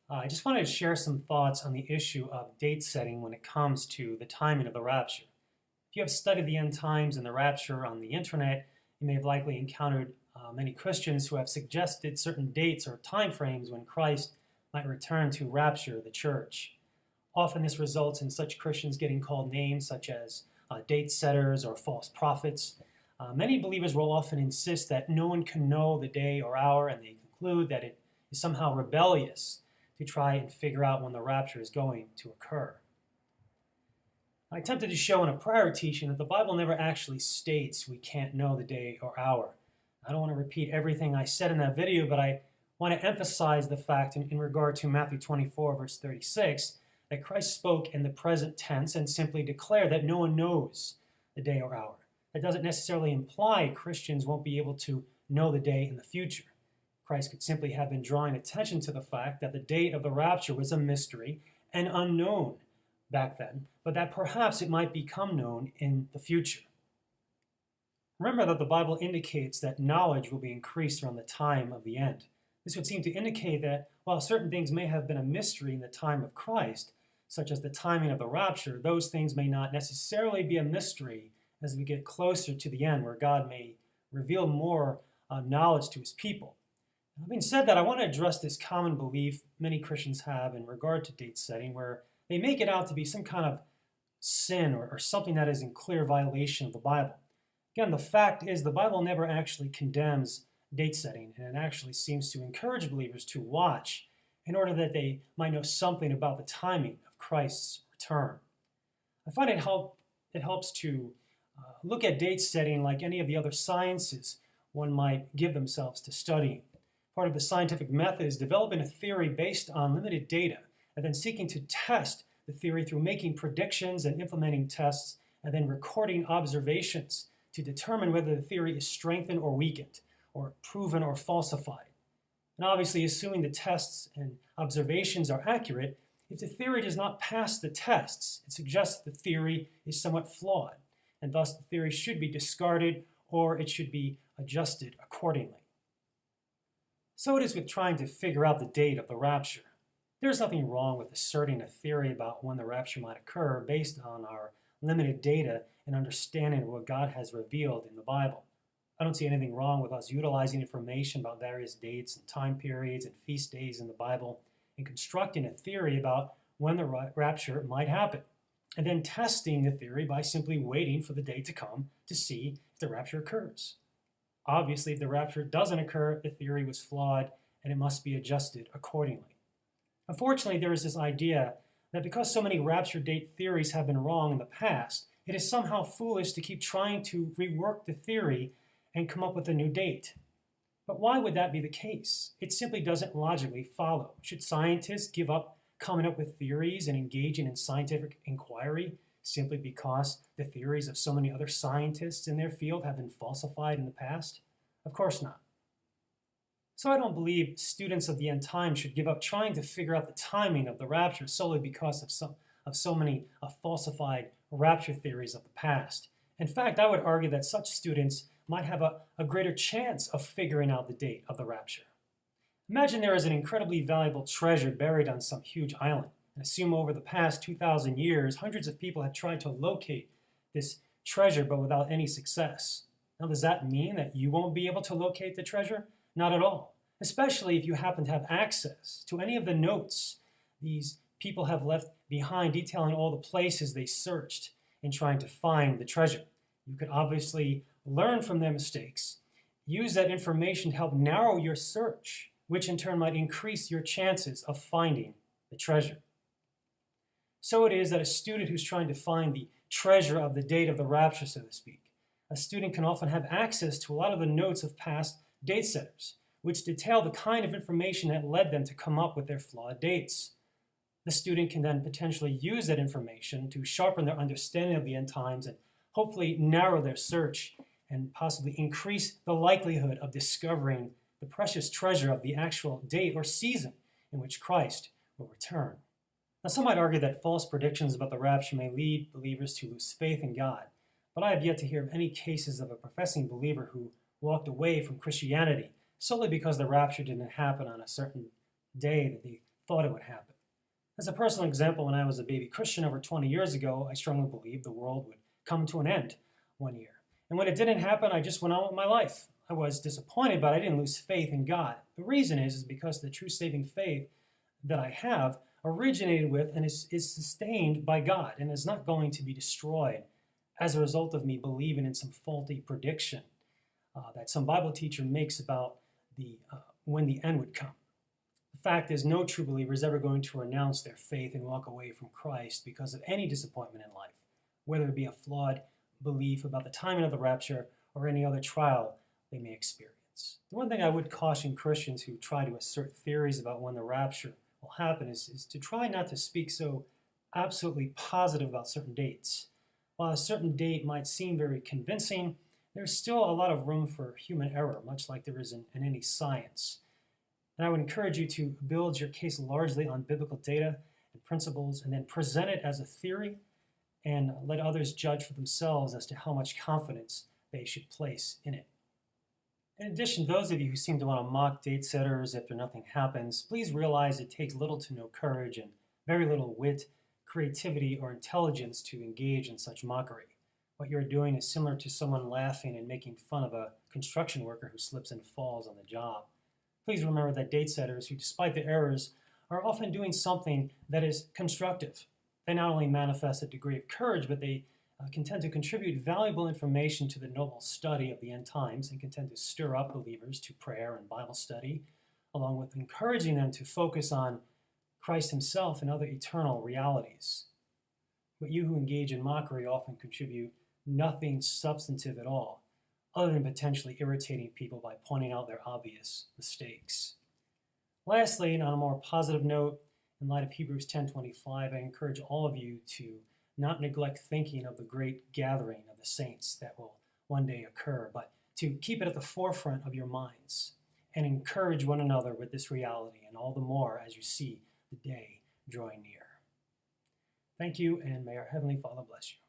I just wanted to share some thoughts on the issue of date setting when it comes to the timing of the rapture. If you have studied the end times and the rapture on the internet, you may have likely encountered many Christians who have suggested certain dates or time frames when Christ might return to rapture the church. Often this results in such Christians getting called names such as date setters or false prophets. Many believers will often insist that no one can know the day or hour, and they conclude that it is somehow rebellious to try and figure out when the rapture is going to occur. I attempted to show in a prior teaching that the Bible never actually states we can't know the day or hour. I don't want to repeat everything I said in that video, but I want to emphasize the fact in regard to Matthew 24, verse 36, that Christ spoke in the present tense and simply declared that no one knows the day or hour. That doesn't necessarily imply Christians won't be able to know the day in the future. Christ could simply have been drawing attention to the fact that the date of the rapture was a mystery and unknown back then, but that perhaps it might become known in the future. Remember that the Bible indicates that knowledge will be increased around the time of the end. This would seem to indicate that while certain things may have been a mystery in the time of Christ, such as the timing of the rapture, those things may not necessarily be a mystery as we get closer to the end, where God may reveal more knowledge to his people. Having said that, I want to address this common belief many Christians have in regard to date setting, where they make it out to be some kind of sin or something that is in clear violation of the Bible. Again, the fact is the Bible never actually condemns date setting, and it actually seems to encourage believers to watch in order that they might know something about the timing of Christ's return. I find it helps to look at date setting like any of the other sciences one might give themselves to studying. Part of the scientific method is developing a theory based on limited data and then seeking to test the theory through making predictions and implementing tests and then recording observations to determine whether the theory is strengthened or weakened or proven or falsified. And obviously, assuming the tests and observations are accurate, if the theory does not pass the tests, it suggests that the theory is somewhat flawed, and thus the theory should be discarded or it should be adjusted accordingly. So it is with trying to figure out the date of the rapture. There's nothing wrong with asserting a theory about when the rapture might occur based on our limited data and understanding of what God has revealed in the Bible. I don't see anything wrong with us utilizing information about various dates and time periods and feast days in the Bible and constructing a theory about when the rapture might happen, and then testing the theory by simply waiting for the day to come to see if the rapture occurs. Obviously, if the rapture doesn't occur, the theory was flawed and it must be adjusted accordingly. Unfortunately, there is this idea that because so many rapture date theories have been wrong in the past, it is somehow foolish to keep trying to rework the theory and come up with a new date. But why would that be the case? It simply doesn't logically follow. Should scientists give up coming up with theories and engaging in scientific inquiry simply because the theories of so many other scientists in their field have been falsified in the past? Of course not. So I don't believe students of the end time should give up trying to figure out the timing of the rapture solely because of so many falsified rapture theories of the past. In fact, I would argue that such students might have a greater chance of figuring out the date of the rapture. Imagine there is an incredibly valuable treasure buried on some huge island. And assume over the past 2,000 years, hundreds of people have tried to locate this treasure, but without any success. Now, does that mean that you won't be able to locate the treasure? Not at all, especially if you happen to have access to any of the notes these people have left behind detailing all the places they searched in trying to find the treasure. You could obviously learn from their mistakes, use that information to help narrow your search, which in turn might increase your chances of finding the treasure. So it is that a student who's trying to find the treasure of the date of the rapture, so to speak, a student can often have access to a lot of the notes of past date setters, which detail the kind of information that led them to come up with their flawed dates. The student can then potentially use that information to sharpen their understanding of the end times and hopefully narrow their search and possibly increase the likelihood of discovering the precious treasure of the actual date or season in which Christ will return. Now, some might argue that false predictions about the rapture may lead believers to lose faith in God, but I have yet to hear of any cases of a professing believer who walked away from Christianity solely because the rapture didn't happen on a certain day that they thought it would happen. As a personal example, when I was a baby Christian over 20 years ago, I strongly believed the world would come to an end one year. And when it didn't happen, I just went on with my life. I was disappointed, but I didn't lose faith in God. The reason is because the true saving faith that I have originated with and is sustained by God and is not going to be destroyed as a result of me believing in some faulty prediction that some Bible teacher makes about when the end would come. The fact is, no true believer is ever going to renounce their faith and walk away from Christ because of any disappointment in life, whether it be a flawed belief about the timing of the rapture or any other trial they may experience. The one thing I would caution Christians who try to assert theories about when the rapture will happen is to try not to speak so absolutely positive about certain dates. While a certain date might seem very convincing, there's still a lot of room for human error, much like there is in any science. And I would encourage you to build your case largely on biblical data and principles, and then present it as a theory and let others judge for themselves as to how much confidence they should place in it. In addition, those of you who seem to want to mock date setters after nothing happens, please realize it takes little to no courage and very little wit, creativity, or intelligence to engage in such mockery. What you're doing is similar to someone laughing and making fun of a construction worker who slips and falls on the job. Please remember that date setters who, despite their errors, are often doing something that is constructive. They not only manifest a degree of courage, but they can tend to contribute valuable information to the noble study of the end times and can tend to stir up believers to prayer and Bible study, along with encouraging them to focus on Christ himself and other eternal realities. But you who engage in mockery often contribute nothing substantive at all, other than potentially irritating people by pointing out their obvious mistakes. Lastly, and on a more positive note, in light of Hebrews 10:25, I encourage all of you to not neglect thinking of the great gathering of the saints that will one day occur, but to keep it at the forefront of your minds and encourage one another with this reality, and all the more as you see the day drawing near. Thank you, and may our Heavenly Father bless you.